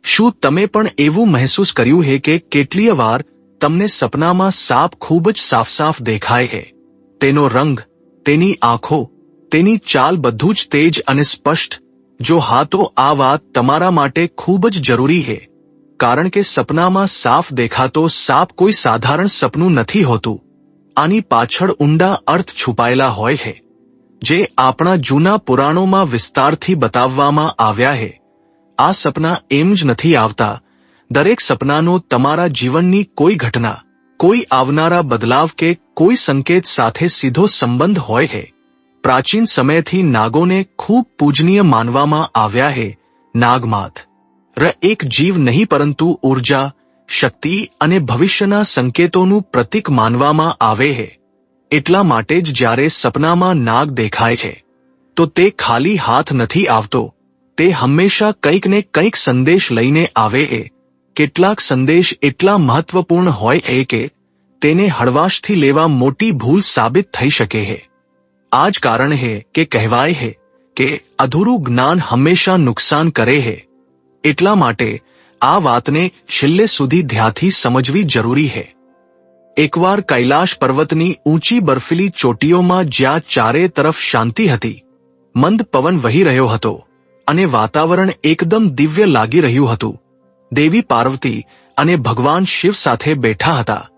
શું તમે પણ એવું મહેસૂસ કર્યું હે કે કેટલીય વાર તમને સપનામાં સાપ ખૂબ જ સાફ દેખાય છે? તેનો રંગ, તેની આંખો, તેની ચાલ બધું જ તેજ અને સ્પષ્ટ. જો હા તો આ વાત તમારા માટે ખૂબ જ જરૂરી છે, કારણ કે સપનામાં સાફ દેખાતો સાપ કોઈ સાધારણ સપનું નથી હોતું. આની પાછળ ઊંડા અર્થ છુપાયેલા હોય છે, જે આપણા જૂના પુરાણોમાં વિસ્તારથી બતાવવામાં આવ્યા છે. આ સપના એમ જ નથી આવતા. દરેક સપનાનો તમારા જીવનની કોઈ ઘટના, કોઈ આવનારા બદલાવ કે કોઈ સંકેત સાથે સીધો સંબંધ હોય છે. પ્રાચીન સમયથી નાગોને ખૂબ પૂજનીય માનવામાં આવ્યા છે. નાગમાત એક જીવ નહીં પરંતુ ઊર્જા, શક્તિ અને ભવિષ્યના સંકેતોનું પ્રતીક માનવામાં આવે છે. એટલા માટે જ જ્યારે સપનામાં નાગ દેખાય છે, તો તે ખાલી હાથ નથી આવતો. તે હંમેશા કંઈક ને કંઈક સંદેશ લઈને આવે છે. કેટલાક સંદેશ એટલા મહત્વપૂર્ણ હોય છે કે તેને હળવાશથી લેવા મોટી ભૂલ સાબિત થઈ શકે છે. આ જ કારણ છે કે કહેવાય છે કે અધૂરું જ્ઞાન હંમેશા નુકસાન કરે છે. એટલા માટે આ વાતને છેલ્લે સુધી ધ્યાનથી સમજવી જરૂરી છે. એકવાર કૈલાશ પર્વતની ઊંચી બર્ફીલી ચોટીઓમાં જ્યાં ચારે તરફ શાંતિ હતી, મંદ પવન વહી રહ્યો હતો અને વાતાવરણ એકદમ દિવ્ય લાગી રહ્યું હતું. દેવી પાર્વતી અને ભગવાન શિવ સાથે બેઠા હતા.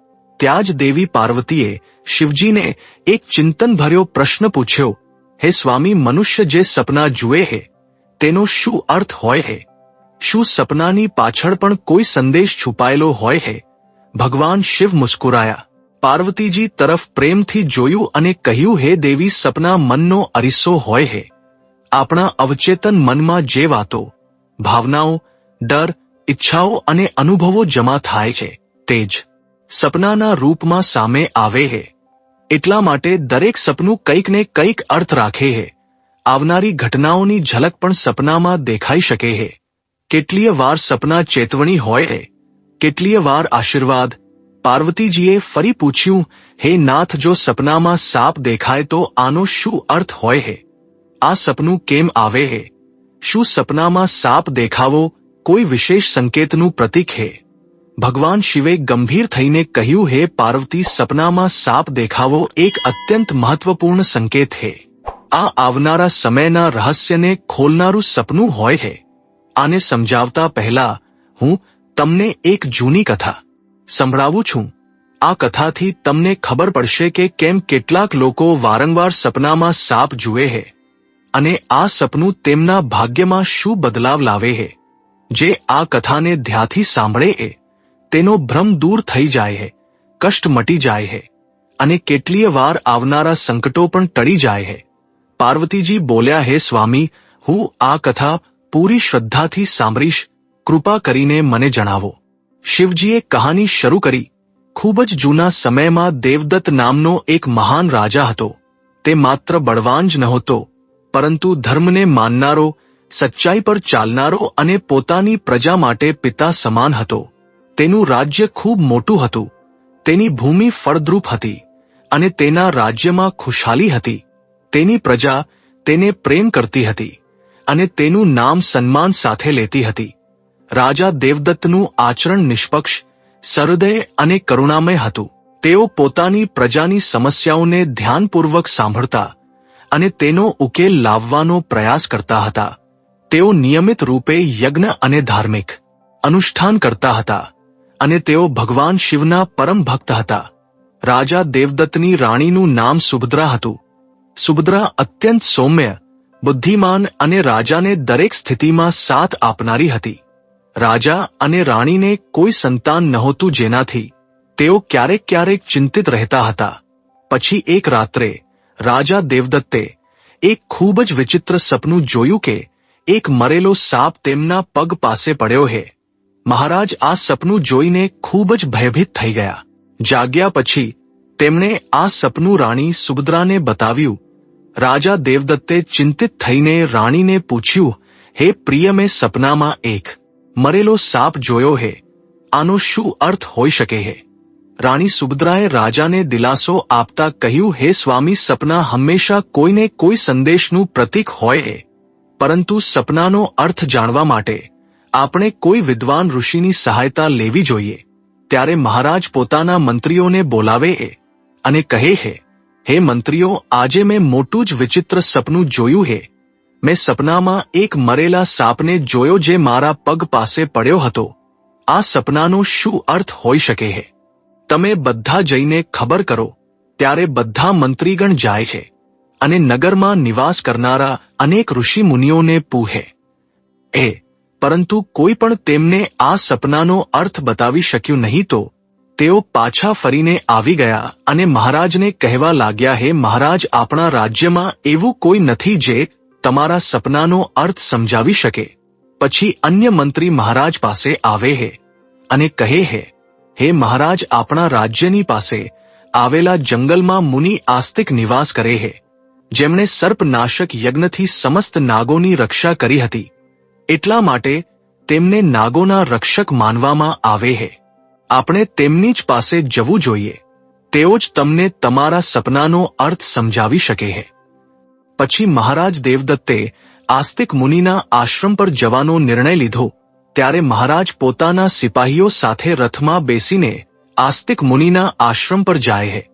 ત્યાં જ દેવી પાર્વતીએ શિવજીને એક ચિંતનભર્યો પ્રશ્ન પૂછ્યો, હે સ્વામી, મનુષ્ય જે સપના જુએ છે તેનો શું અર્થ હોય છે? શું સપનાની પાછળ પણ કોઈ સંદેશ છુપાયેલો હોય છે? ભગવાન શિવ મુસ્કુરાયા, પાર્વતીજી તરફ પ્રેમથી જોયું અને કહ્યું, હે દેવી, સપના મનનો અરીસો હોય છે. આપણા અવચેતન મનમાં જે વાતો, ભાવનાઓ, ડર, ઈચ્છાઓ અને અનુભવો જમા થાય છે, તે જ સપનાના રૂપમાં સામે આવે છે. એટલા માટે દરેક સપનું કંઈક ને કંઈક અર્થ રાખે છે. આવનારી ઘટનાઓની ઝલક પણ સપનામાં દેખાઈ શકે છે. કેટલીય વાર સપના ચેતવણી હોય છે, કેટલીય વાર આશીર્વાદ. પાર્વતીજીએ ફરી પૂછ્યું, હે નાથ, જો સપનામાં સાપ દેખાય તો આનો શું અર્થ હોય છે? આ સપનું કેમ આવે છે? શું સપનામાં સાપ દેખાવો કોઈ વિશેષ સંકેતનું પ્રતીક છે? ભગવાન શિવે ગંભીર થઈને કહ્યું, હે પાર્વતી, સપનામાં સાપ દેખાવો એક અત્યંત મહત્વપૂર્ણ સંકેત છે. આ આવનારા સમયના રહસ્યને ખોલનારું સપનું હોય છે. આને સમજાવતા પહેલા હું તમને એક જૂની કથા સંભળાવું છું. આ કથાથી તમને ખબર પડશે કે કેમ કેટલાક લોકો વારંવાર સપનામાં સાપ જુએ છે અને આ સપનું તેમના ભાગ્યમાં શું બદલાવ લાવે છે. જે આ કથાને ધ્યાનથી સાંભળે છે તેનો ભ્રમ દૂર થઈ જાય છે, કષ્ટ મટી જાય છે અને કેટલીય વાર આવનારા સંકટો પણ ટળી જાય છે. પાર્વતીજી બોલ્યા, હે સ્વામી, હું આ કથા પૂરી શ્રદ્ધાથી સાંભળીશ. કૃપા કરીને મને જણાવો. શિવજીએ કહાની શરૂ કરી. ખૂબ જ જૂના સમયમાં દેવદત્ત નામનો એક મહાન રાજા હતો. તે માત્ર બળવાન જ નહોતો, પરંતુ ધર્મને માનનારો, સચ્ચાઈ પર ચાલનારો અને પોતાની પ્રજા માટે પિતા સમાન હતો. તેનું રાજ્ય ખૂબ મોટું હતું. તેની ભૂમિ ફળદ્રુપ હતી અને તેના રાજ્યમાં ખુશહાલી હતી. તેની પ્રજા તેને પ્રેમ કરતી હતી અને તેનું નામ સન્માન સાથે લેતી હતી. રાજા દેવદત્તનું આચરણ નિષ્પક્ષ, સહૃદય અને કરુણામય હતું. તેઓ પોતાની પ્રજાની સમસ્યાઓને ધ્યાનપૂર્વક સાંભળતા અને તેનો ઉકેલ લાવવાનો પ્રયાસ કરતા હતા. તેઓ નિયમિત રૂપે યજ્ઞ અને ધાર્મિક અનુષ્ઠાન કરતા હતા અને તેઓ ભગવાન શિવના પરમ ભક્ત હતા. રાજા દેવદત્તની રાણીનું નામ સુભદ્રા હતું. સુભદ્રા અત્યંત સૌમ્ય, બુદ્ધિમાન અને રાજાને દરેક સ્થિતિમાં સાથ આપનારી હતી. રાજા અને રાણીને કોઈ સંતાન નહોતું, જેનાથી તેઓ ક્યારેક ચિંતિત રહેતા હતા. પછી એક રાત્રે રાજા દેવદત્તે એક ખૂબ જ વિચિત્ર સપનું જોયું કે એક મરેલો સાપ તેમના પગ પાસે પડ્યો છે. મહારાજ આ સપનું જોઈને ખૂબ જ ભયભીત થઈ ગયા. જાગ્યા પછી તેમણે આ સપનું રાણી સુભદ્રાને બતાવ્યું. રાજા દેવદત્તે ચિંતિત થઈને રાણીને પૂછ્યું, હે પ્રિય, મેં સપનામાં એક મરેલો સાપ જોયો છે. આનો શું અર્થ હોઈ શકે છે? રાણી સુભદ્રાએ રાજાને દિલાસો આપતા કહ્યું, હે સ્વામી, સપના હંમેશા કોઈને કોઈ સંદેશનું પ્રતીક હોય છે, પરંતુ સપનાનો અર્થ જાણવા માટે આપણે કોઈ વિદ્વાન ઋષિની સહાયતા લેવી જોઈએ. ત્યારે મહારાજ પોતાના મંત્રીઓને બોલાવે અને કહે હે મંત્રીઓ, આજે મેં મોટું જ વિચિત્ર સપનું જોયું હે. મેં સપનામાં એક મરેલા સાપને જોયો જે મારા પગ પાસે પડ્યો હતો. આ સપનાનો શું અર્થ હોઈ શકે હે? તમે બધા જઈને ખબર કરો. ત્યારે બધા મંત્રીગણ જાય છે અને નગરમાં નિવાસ કરનારા અનેક ઋષિ મુનિઓને પૂછે પરંતુ કોઈ પણ તેમને આ સપનાનો અર્થ બતાવી શક્યું નહીં. તો તેઓ પાછા ફરીને આવી ગયા અને મહારાજને કહેવા લાગ્યા, હે મહારાજ, આપણા રાજ્યમાં એવું કોઈ નથી જે તમારા સપનાનો અર્થ સમજાવી શકે. પછી અન્ય મંત્રી મહારાજ પાસે આવે અને કહે હે મહારાજ, આપણા રાજ્યની પાસે આવેલા જંગલમાં મુનિ આસ્તિક નિવાસ કરે છે, જેમણે સર્પનાશક યજ્ઞથી સમસ્ત નાગોની રક્ષા કરી હતી. એટલા માટે તેમને નાગોના રક્ષક માનવામાં આવે છે. આપણે તેમની જ પાસે જવું જોઈએ. તેઓ જ તમને તમારા સપનાનો અર્થ સમજાવી શકે છે. પછી મહારાજ દેવદત્તે આસ્તિક મુનિના આશ્રમ પર જવાનો નિર્ણય લીધો. ત્યારે મહારાજ પોતાના સિપાહીઓ સાથે રથમાં બેસીને આસ્તિક મુનિના આશ્રમ પર જાય છે.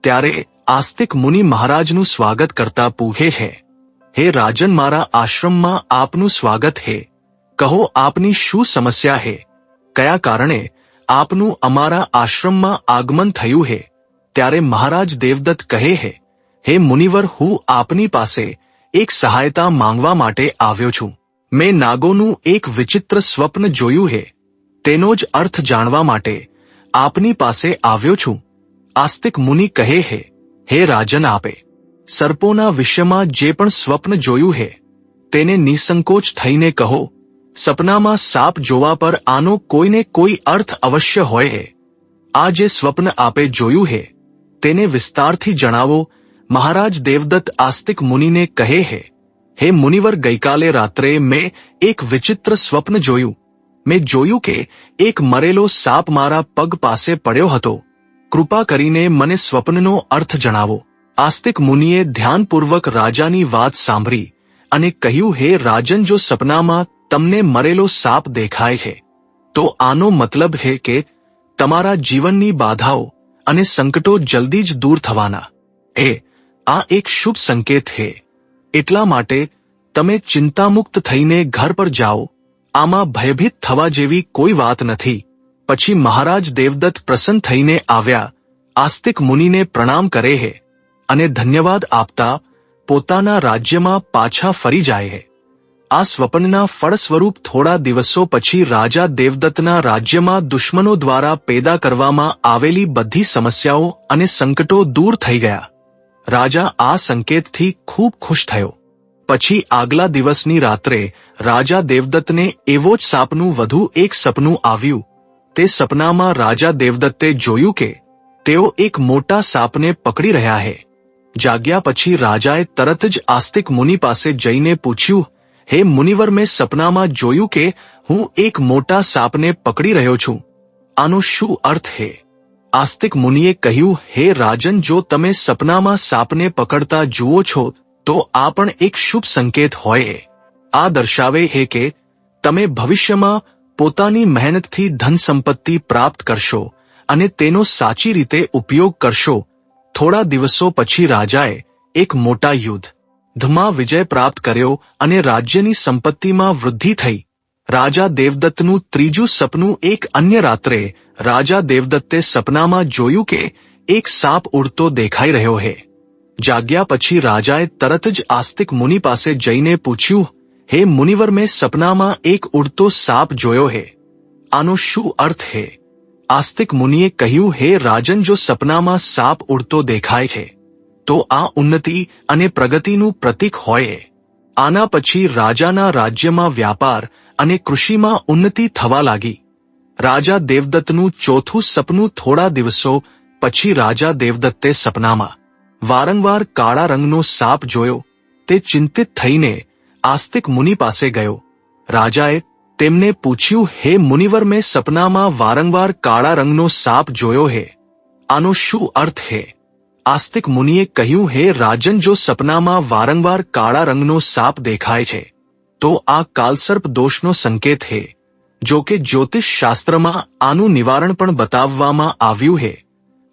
ત્યારે આસ્તિક મુનિ મહારાજનું સ્વાગત કરતા પૂછે છે, હે રાજન, મારા આશ્રમમાં આપનું સ્વાગત છે. કહો, આપની શું સમસ્યા છે? કયા કારણે આપનું અમારા આશ્રમમાં આગમન થયું છે? ત્યારે મહારાજ દેવદત્ત કહે હે મુનિવર, હું આપની પાસે એક સહાયતા માંગવા માટે આવ્યો છું. મેં નાગોનું એક વિચિત્ર સ્વપ્ન જોયું છે. તેનો જ અર્થ જાણવા માટે આપની પાસે આવ્યો છું. આસ્તિક મુનિ કહે હે રાજન, આપે સર્પોના વિષયમાં જે પણ સ્વપ્ન જોયું છે તેને નિસંકોચ થઈને કહો. સપનામાં સાપ જોવા પર આનો કોઈને કોઈ અર્થ અવશ્ય હોય છે. આ જે સ્વપ્ન આપે જોયું છે તેને વિસ્તારથી જણાવો. મહારાજ દેવદત્ત આસ્તિક મુનિને કહે હે મુનિવર, ગઈકાલે રાત્રે મેં એક વિચિત્ર સ્વપ્ન જોયું. મેં જોયું કે એક મરેલો સાપ મારા પગ પાસે પડ્યો હતો. કૃપા કરીને મને સ્વપ્નનો અર્થ જણાવો. આસ્તિક મુનિએ ધ્યાનપૂર્વક રાજાની વાત સાંભળી અને કહ્યું, હે રાજન, જો સપનામાં તમને મરેલો સાપ દેખાય છે તો આનો મતલબ છે કે તમારા જીવનની બાધાઓ અને સંકટો જલ્દી જ દૂર થવાના. આ એક શુભ સંકેત છે. એટલા માટે તમે ચિંતામુક્ત થઈને ઘર પર જાઓ. આમાં ભયભીત થવા જેવી કોઈ વાત નથી. પછી મહારાજ દેવદત્ત પ્રસન્ન થઈને આવ્યા, આસ્તિક મુનિને પ્રણામ કરે છે અને ધન્યવાદ આપતા પોતાના રાજ્યમાં પાછા ફરી જાય છે. આ સ્વપ્નના ફળ સ્વરૂપ થોડા દિવસો પછી રાજા દેવદત્તના રાજ્યમાં દુશ્મનો દ્વારા પેદા કરવામાં આવેલી બધી સમસ્યાઓ અને સંકટો દૂર થઈ ગયા. રાજા આ સંકેતથી ખૂબ ખુશ થયો. પછી આગલા દિવસની રાત્રે રાજા દેવદત્તને એવો જ સાપનું વધુ એક સપનું આવ્યું. તે સપનામાં રાજા દેવદત્તે જોયું કે તેઓ એક મોટા સાપને પકડી રહ્યા છે. જાગ્યા પછી રાજાએ તરત જ આસ્તિક મુનિ પાસે જઈને પૂછ્યું, હે મુનિવર, મેં સપનામાં જોયું કે હું એક મોટા સાપને પકડી રહ્યો છું. આનો શું અર્થ છે? આસ્તિક મુનિએ કહ્યું, હે રાજન, જો તમે સપનામાં સાપને પકડતા જુઓ છો તો આ પણ એક શુભ સંકેત હોય. આ દર્શાવે છે કે તમે ભવિષ્યમાં પોતાની મહેનતથી ધન સંપત્તિ પ્રાપ્ત કરશો અને તેનો સાચી રીતે ઉપયોગ કરશો. થોડા દિવસો પછી રાજાએ એક મોટા યુદ્ધમાં વિજય પ્રાપ્ત કર્યો અને રાજ્યની સંપત્તિમાં વૃદ્ધિ થઈ. રાજા દેવદત્તનું ત્રીજું સપનું. એક અન્ય રાત્રે રાજા દેવદત્તે સપનામાં જોયું કે એક સાપ ઉડતો દેખાઈ રહ્યો છે. જાગ્યા પછી રાજાએ તરત જ આસ્તિક મુનિ પાસે જઈને પૂછ્યું, હે મુનિવર, મેં સપનામાં એક ઉડતો સાપ જોયો છે. આનો શું અર્થ છે? આસ્તિક મુનિએ કહ્યું, હે રાજન, જો સપનામાં સાપ ઉડતો દેખાય છે તો આ ઉન્નતિ અને પ્રગતિનું પ્રતીક હોય. આના પછી રાજાના રાજ્યમાં વ્યાપાર અને કૃષિમાં ઉન્નતિ થવા લાગી. રાજા દેવદત્તનું ચોથું સપનું. થોડા દિવસો પછી રાજા દેવદત્તે સપનામાં વારંવાર કાળા રંગનો સાપ જોયો. તે ચિંતિત થઈને આસ્તિક મુનિ પાસે ગયો. રાજાએ તેમને પૂછ્યું, હે મુનિવર, મેં સપનામાં વારંવાર કાળા રંગનો સાપ જોયો છે. આનો શું અર્થ છે? આસ્તિક મુનિએ કહ્યું, હે રાજન, જો સપનામાં વારંવાર કાળા રંગનો સાપ દેખાય છે તો આ કાલસર્પ દોષનો સંકેત છે. જો કે જ્યોતિષ શાસ્ત્રમાં આનું નિવારણ પણ બતાવવામાં આવ્યું છે.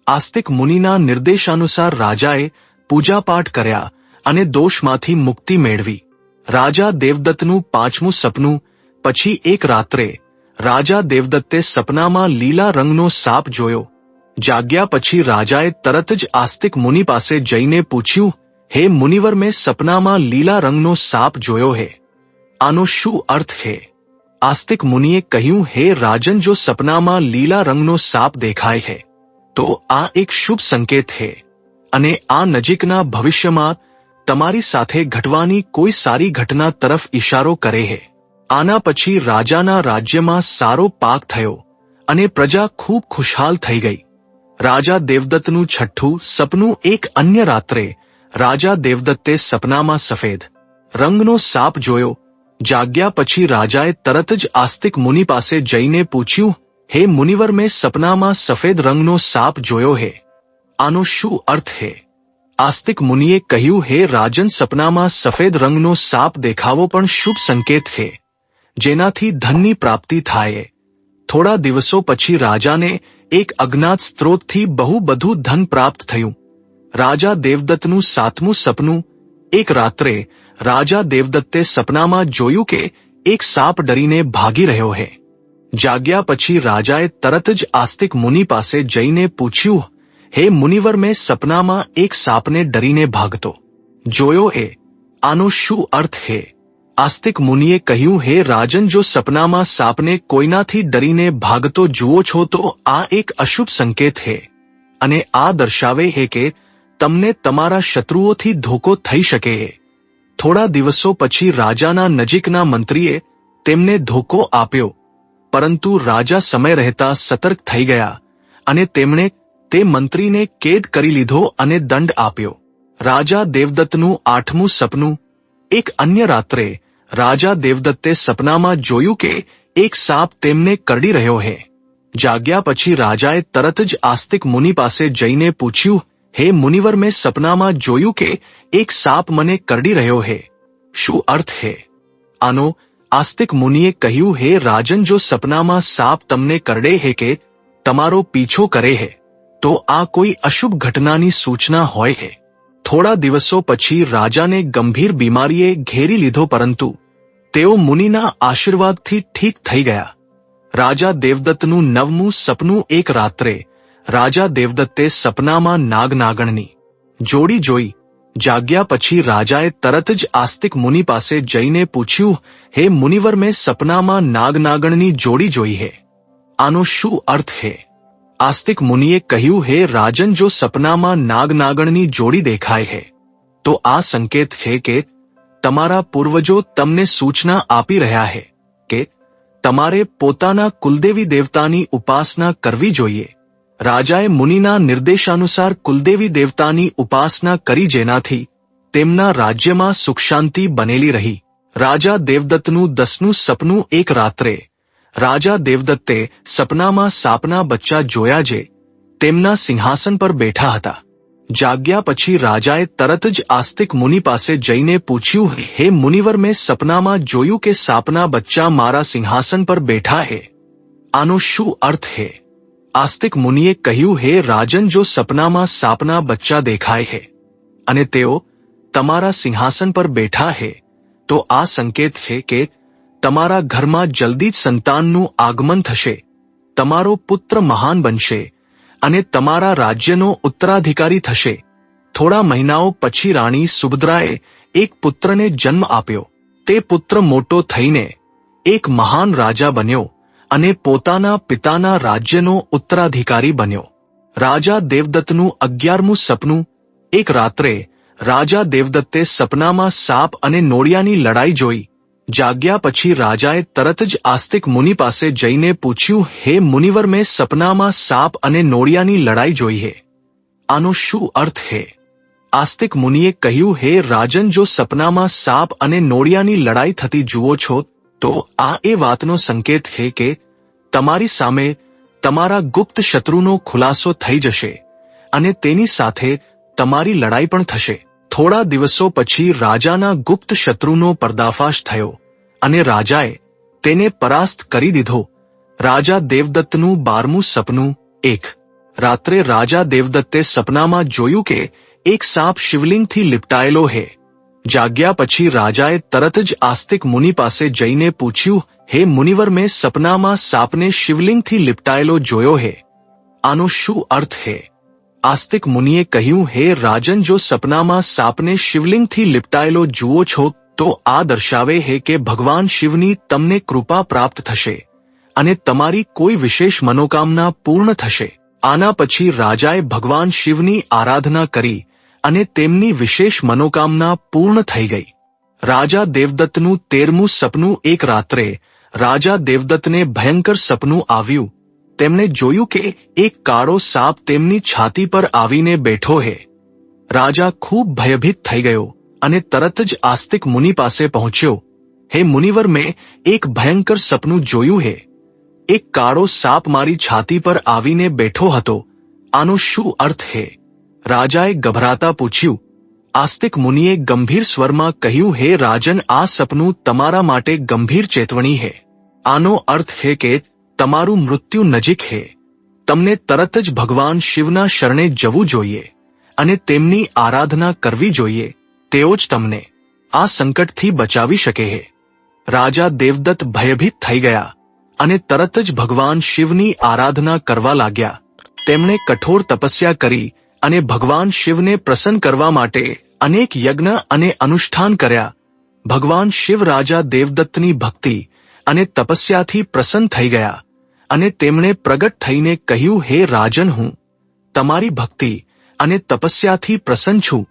આસ્તિક મુનિના નિર્દેશાનુસાર રાજાએ પૂજાપાઠ કર્યા અને દોષમાંથી મુક્તિ મેળવી. રાજા દેવદત્તનું 5મું સપનું. પછી એક રાત્રે રાજા દેવદત્તે સપનામાં લીલા રંગનો સાપ જોયો. જાગ્યા પછી રાજાએ તરત જ આસ્તિક મુનિ પાસે જઈને પૂછ્યું, હે મુનિવર, મેં સપનામાં લીલા રંગનો સાપ જોયો હે, આનો શું અર્થ છે? આસ્તિક મુનિએ કહ્યું, હે રાજન, જો સપનામાં લીલા રંગનો સાપ દેખાય છે તો આ એક શુભ સંકેત છે અને આ નજીકના ભવિષ્યમાં તમારી સાથે ઘટવાની કોઈ સારી ઘટના તરફ ઇશારો કરે છે. આના પછી રાજાના રાજ્યમાં સારો પાક થયો અને પ્રજા ખૂબ ખુશહાલ થઈ ગઈ. રાજા દેવદત્તનું 6થું સપનું. એક અન્ય રાત્રે રાજા દેવદત્તે સપનામાં સફેદ રંગનો સાપ જોયો. જાગ્યા પછી રાજાએ તરત જ આસ્તિક મુનિ પાસે જઈને પૂછ્યું, હે મુનિવર, મેં સપનામાં સફેદ રંગનો સાપ જોયો છે, આનો શું અર્થ છે? આસ્તિક મુનિએ કહ્યું, હે રાજન, સપનામાં સફેદ રંગનો સાપ દેખાવો પણ શુભ સંકેત છે, જેનાથી ધનની પ્રાપ્તિ થાય. થોડા દિવસો પછી રાજાને એક અજ્ઞાત સ્ત્રોતથી બહુ બધું ધન પ્રાપ્ત થયું. રાજા દેવદત્તનું 7મું સપનું. એક રાત્રે રાજા દેવદત્તે સપનામાં જોયું કે એક સાપ ડરીને ભાગી રહ્યો છે. જાગ્યા પછી રાજાએ તરત જ આસ્તિક મુનિ પાસે જઈને પૂછ્યું, હે મુનિવર, મેં સપનામાં એક સાપને ડરીને ભાગતો જોયો છે, આનો શું અર્થ છે? આસ્તિક મુનિએ કહ્યું, હે રાજન, જો સપનામાં સાપને કોઈનાથી ડરીને ભાગતો જુઓ છો તો આ એક અશુભ સંકેત છે અને આ દર્શાવે છે કે તમને તમારા શત્રુઓથી ધોકો થઈ શકે છે. થોડા દિવસો પછી રાજાના નજીકના મંત્રીએ તેમને ધોકો આપ્યો, પરંતુ રાજા સમય રહેતા સતર્ક થઈ ગયા અને તેમણે તે મંત્રીને કેદ કરી લીધો અને દંડ આપ્યો. રાજા દેવદત્તનું 8મું સપનું. એક અન્ય રાત્રે રાજા દેવદત્તે સપનામાં જોયું કે એક સાપ તેમને કરડી રહ્યો છે. જાગ્યા પછી રાજાએ તરત જ આસ્તિક મુનિ પાસે જઈને પૂછ્યું, હે મુનિવર, મેં સપનામાં જોયું કે એક સાપ મને કરડી રહ્યો છે, શું અર્થ છે આનો? આસ્તિક મુનિએ કહ્યું, હે રાજન, જો સપનામાં સાપ તમને કરડે છે કે તમારો પીછો કરે છે તો આ કોઈ અશુભ ઘટનાની સૂચના હોય છે. થોડા દિવસો પછી રાજાને ગંભીર બીમારીએ ઘેરી લીધો, પરંતુ તેઓ મુનિના આશીર્વાદથી ઠીક થઈ ગયા. રાજા દેવદત્તનું 9મું સપનું. એક રાત્રે રાજા દેવદત્તે સપનામાં નાગ-નાગણની જોડી જોઈ. જાગ્યા પછી રાજાએ તરત જ આસ્તિક મુનિ પાસે જઈને પૂછ્યું, હે મુનિવર, મેં સપનામાં નાગ-નાગણની જોડી જોઈ છે, આનો શું અર્થ છે? આસ્તિક મુનિએ કહ્યું, હે રાજન, જો સપનામાં નાગ-નાગણની જોડી દેખાય છે તો આ સંકેત છે કે તમારા પૂર્વજો તમને સૂચના આપી રહ્યા છે કે તમારે પોતાના કુલદેવી દેવતાની ઉપાસના કરવી જોઈએ. રાજાએ મુનિના નિર્દેશાનુસાર કુલદેવી દેવતાની ઉપાસના કરી, જેનાથી તેમના રાજ્યમાં સુખ શાંતિ બનેલી રહી. રાજા દેવદત્તનું 10મું સપનું. એક રાત્રે રાજા દેવદત્તે સપનામાં સાપના બચ્ચા જોયા જે તેમના સિંહાસન પર બેઠા હતા. જાગ્યા પછી રાજાએ તરત જ આસ્તિક મુનિ પાસે જઈને પૂછ્યું, હે મુનિવર, મેં સપનામાં જોયું કે સાપના બચ્ચા મારા સિંહાસન પર બેઠા છે, આનો શું અર્થ છે? આસ્તિક મુનિએ કહ્યું, હે રાજન, જો સપનામાં સાપના બચ્ચા દેખાય છે અને તેઓ તમારા સિંહાસન પર બેઠા છે તો આ સંકેત છે કે તમારા ઘરમાં જલ્દી જ સંતાનનું આગમન થશે, તમારો પુત્ર મહાન બનશે અને તમારા રાજ્યનો ઉત્તરાધિકારી થશે. થોડા મહિનાઓ પછી રાણી સુભદ્રાએ એક પુત્રને જન્મ આપ્યો. તે પુત્ર મોટો થઈને એક મહાન રાજા બન્યો અને પોતાના પિતાના રાજ્યનો ઉત્તરાધિકારી બન્યો. રાજા દેવદત્તનું 11મું સપનું. એક રાત્રે રાજા દેવદત્તે સપનામાં સાપ અને નોળિયાની લડાઈ જોઈ. જાગ્યા પછી રાજાએ તરત જ આસ્તિક મુનિ પાસે જઈને પૂછ્યું, હે મુનિવર, મેં સપનામાં સાપ અને નોળિયાની લડાઈ જોઈ છે, આનો શું અર્થ છે? આસ્તિક મુનિએ કહ્યું, હે રાજન, જો સપનામાં સાપ અને નોળિયાની લડાઈ થતી જુઓ છો તો આ એ વાતનો સંકેત છે કે તમારી સામે તમારા ગુપ્ત શત્રુનો ખુલાસો થઈ જશે અને તેની સાથે તમારી લડાઈ પણ થશે. થોડા દિવસો પછી રાજાના ગુપ્ત શત્રુનો પર્દાફાશ થયો અને રાજાએ તેને પરાસ્ત કરી દીધો. રાજા દેવદત્તનું 12મું સપનું. એક રાત્રે રાજા દેવદત્તે સપનામાં જોયું કે એક સાપ શિવલિંગથી લિપટાયેલો હે. જાગ્યા પછી રાજાએ તરત જ આસ્તિક મુનિ પાસે જઈને પૂછ્યું, હે મુનિવર, મેં સપનામાં સાપને શિવલિંગથી લિપટાયેલો જોયો હે. આનો શું અર્થ હે? આસ્તિક મુનિએ કહ્યું, હે રાજન, જો સપનામાં સાપને શિવલિંગથી લિપટાયેલો જુઓ છો તો આ દર્શાવે હે કે ભગવાન શિવની તમને કૃપા પ્રાપ્ત થશે અને તમારી કોઈ વિશેષ મનોકામના પૂર્ણ થશે. આના પછી રાજાએ ભગવાન શિવની આરાધના કરી અને તેમની વિશેષ મનોકામના પૂર્ણ થઈ ગઈ. રાજા દેવદત્તનું 13મું સપનું. એક રાત્રે રાજા દેવદત્તને ભયંકર સપનું આવ્યું. તેમણે જોયું કે એક કાળો સાપ તેમની છાતી પર આવીને બેઠો હે. રાજા ખૂબ ભયભીત થઈ ગયો અને તરત જ આસ્તિક મુનિ પાસે પહોંચ્યો. હે મુનિવર, મેં એક ભયંકર સપનું જોયું હે. એક કાળો સાપ મારી છાતી પર આવીને બેઠો હતો. આનો શું અર્થ હે? રાજાએ ગભરાતા પૂછ્યું. આસ્તિક મુનિએ ગંભીર સ્વરમાં કહ્યું, હે રાજન, આ સપનું તમારા માટે ગંભીર ચેતવણી હે. આનો અર્થ હે કે તમારું મૃત્યુ નજીક હે. તમને તરત જ ભગવાન શિવના શરણે જવું જોઈએ અને તેમની આરાધના કરવી જોઈએ. તેઓ જ તમને આ સંકટથી બચાવી શકે હે. રાજા દેવદત્ત ભયભીત થઈ ગયા અને તરત જ ભગવાન શિવની આરાધના કરવા લાગ્યા. તેમણે કઠોર તપસ્યા કરી અને ભગવાન શિવને પ્રસન્ન કરવા માટે અનેક યજ્ઞ અને અનુષ્ઠાન કર્યા. ભગવાન શિવ રાજા દેવદત્તની ભક્તિ અને તપસ્યાથી પ્રસન્ન થઈ ગયા અને તેમણે પ્રગટ થઈને કહ્યું, હે રાજન, હું તમારી ભક્તિ અને તપસ્યાથી પ્રસન્ન છું.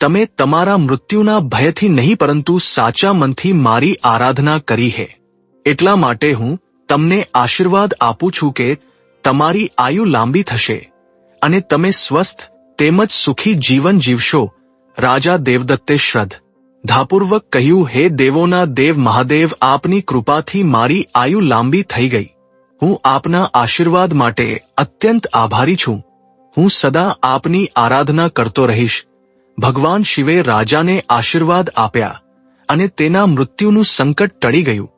તમે તમારા મૃત્યુના ભયથી નહીં પરંતુ સાચા મનથી મારી આરાધના કરી હે. એટલા માટે હું તમને આશીર્વાદ આપું છું કે તમારી આયુ લાંબી થશે અને તમે સ્વસ્થ તેમજ સુખી જીવન જીવશો. રાજા દેવદત્તે શ્રદ્ધાપૂર્વક કહ્યું, હે દેવોના દેવ મહાદેવ, આપની કૃપાથી મારી આયુ લાંબી થઈ ગઈ. હું આપના આશીર્વાદ માટે અત્યંત આભારી છું. હું સદા આપની આરાધના કરતો રહીશ. ભગવાન શિવે રાજાને આશીર્વાદ આપ્યા અને તેના મૃત્યુનું સંકટ ટળી ગયું.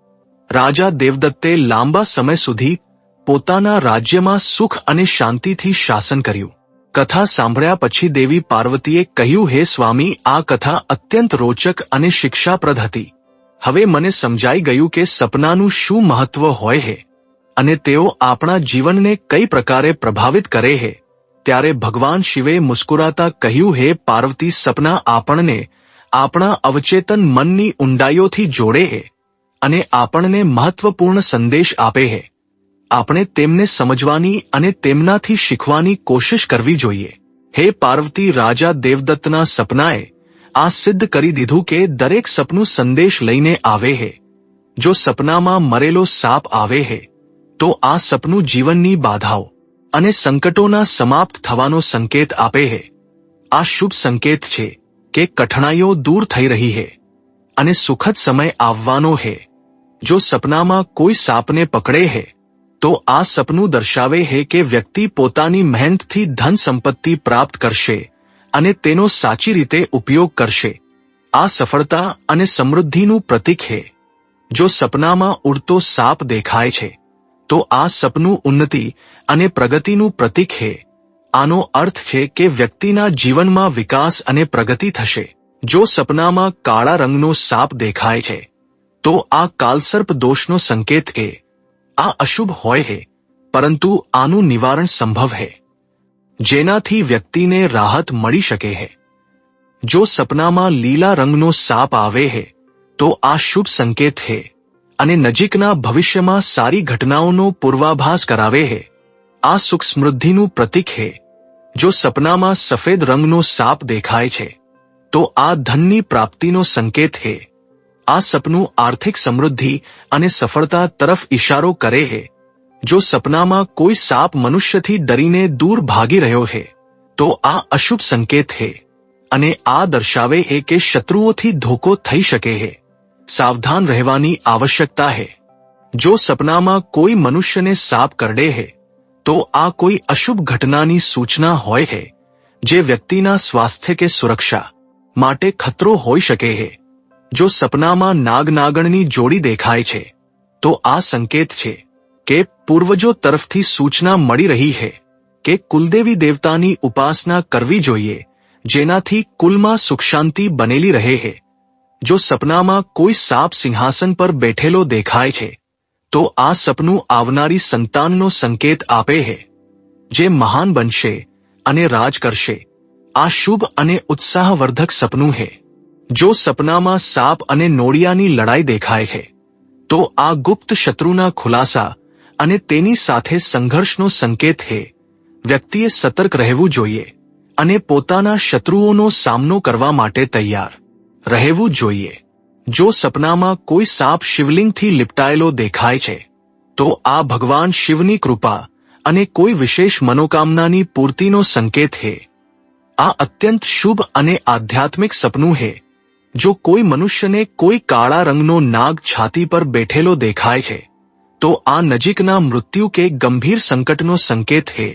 રાજા દેવદત્તે લાંબા સમય સુધી પોતાના રાજ્યમાં સુખ અને શાંતિથી શાસન કર્યું. કથા સાંભળ્યા પછી દેવી પાર્વતીએ કહ્યું, હે સ્વામી, આ કથા અત્યંત રોચક અને શિક્ષાપ્રદ હતી. હવે મને સમજાઈ ગયું કે સપનાનું શું મહત્વ હોય હે અને તેઓ આપણા જીવનને કઈ પ્રકારે પ્રભાવિત કરે હે. ત્યારે ભગવાન શિવે મુસ્કુરાતા કહ્યું, હે પાર્વતી, સપના આપણને આપણા અવચેતન મનની ઊંડાઈઓથી જોડે હે અને આપણને મહત્વપૂર્ણ સંદેશ આપે હે. આપણે તેમને સમજવાની અને તેમનાથી શીખવાની કોશિશ કરવી જોઈએ. હે પાર્વતી, રાજા દેવદત્તના સપનાએ આ સિદ્ધ કરી દીધું કે દરેક સપનું સંદેશ લઈને આવે હે. જો સપનામાં મરેલો સાપ આવે હે તો આ સપનું જીવનની બાધાઓ અને સંકટોના સમાપ્ત થવાનો સંકેત આપે હે. આ શુભ સંકેત છે કે કઠણાઈઓ દૂર થઈ રહી હે અને સુખદ સમય આવવાનો હે. જો સપનામાં કોઈ સાપને પકડે હે તો આ સપનું દર્શાવે હે કે વ્યક્તિ પોતાની મહેનતથી ધન સંપત્તિ પ્રાપ્ત કરશે અને તેનો સાચી રીતે ઉપયોગ કરશે. આ સફળતા અને સમૃદ્ધિનું પ્રતીક હે. જો સપનામાં ઉડતો સાપ દેખાય છે તો આ સપનું ઉન્નતિ અને પ્રગતિનું પ્રતીક હે. આનો અર્થ છે કે વ્યક્તિના જીવનમાં વિકાસ અને પ્રગતિ થશે. જો સપનામાં કાળા રંગનો સાપ દેખાય છે તો આ કાલસર્પ દોષનો સંકેત કે આ અશુભ હોય હે, પરંતુ આનું નિવારણ સંભવ હે, જેનાથી વ્યક્તિને રાહત મળી શકે હે. જો સપનામાં લીલા રંગનો સાપ આવે હે તો આ શુભ સંકેત હે અને નજીકના ભવિષ્યમાં સારી ઘટનાઓનો પૂર્વાભાસ કરાવે હે. આ સુખ સમૃદ્ધિનું પ્રતીક હે. જો સપનામાં સફેદ રંગનો સાપ દેખાય છે તો આ ધનની પ્રાપ્તિનો સંકેત હે. આ સપનું આર્થિક સમૃદ્ધિ અને સફળતા તરફ ઇશારો કરે હે. જો સપનામાં કોઈ સાપ મનુષ્યથી ડરીને દૂર ભાગી રહ્યો હે તો આ અશુભ સંકેત હે અને આ દર્શાવે હે કે શત્રુઓથી ધોકો થઈ શકે હે. સાવધાન રહેવાની આવશ્યકતા હે. જો સપનામાં કોઈ મનુષ્યને સાપ કરડે હે તો આ કોઈ અશુભ ઘટનાની સૂચના હોય હે, જે વ્યક્તિના સ્વાસ્થ્ય કે સુરક્ષા માટે ખતરો હોઈ શકે હે. જો સપનામાં નાગ નાગણની જોડી દેખાય છે તો આ સંકેત છે કે પૂર્વજો તરફથી સૂચના મળી રહી છે કે કુલદેવી દેવતાની ઉપાસના કરવી જોઈએ, જેનાથી કુલમાં સુખ શાંતિ બનેલી રહે છે. જો સપનામાં કોઈ સાપ સિંહાસન પર બેઠેલો દેખાય છે તો આ સપનું આવનારી સંતાનનો સંકેત આપે છે, જે મહાન બનશે અને રાજ કરશે. આ શુભ અને ઉત્સાહવર્ધક સપનું છે. જો સપનામાં સાપ અને નોળિયાની લડાઈ દેખાય છે તો આ ગુપ્ત શત્રુના ખુલાસા અને તેની સાથે સંઘર્ષનો સંકેત છે. વ્યક્તિએ સતર્ક રહેવું જોઈએ અને પોતાના શત્રુઓનો સામનો કરવા માટે તૈયાર રહેવું જોઈએ. જો સપનામાં કોઈ સાપ શિવલિંગથી લિપટાયેલો દેખાય છે તો આ ભગવાન શિવની કૃપા અને કોઈ વિશેષ મનોકામનાની પૂર્તિનો સંકેત છે. આ અત્યંત શુભ અને આધ્યાત્મિક સપનું છે. જો કોઈ મનુષ્યને કોઈ કાળા રંગનો નાગ છાતી પર બેઠેલો દેખાય છે તો આ નજીકના મૃત્યુ કે ગંભીર સંકટનો સંકેત છે.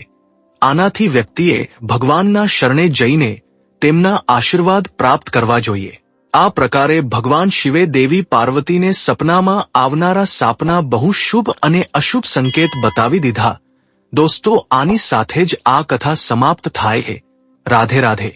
આનાથી વ્યક્તિએ ભગવાનના શરણે જઈને તેમના આશીર્વાદ પ્રાપ્ત કરવા જોઈએ. આ પ્રકારે ભગવાન શિવે દેવી પાર્વતીને સપનામાં આવનારા સાપના બહુ શુભ અને અશુભ સંકેત બતાવી દીધા. દોસ્તો, આની સાથે જ આ કથા સમાપ્ત થાય છે. રાધે રાધે.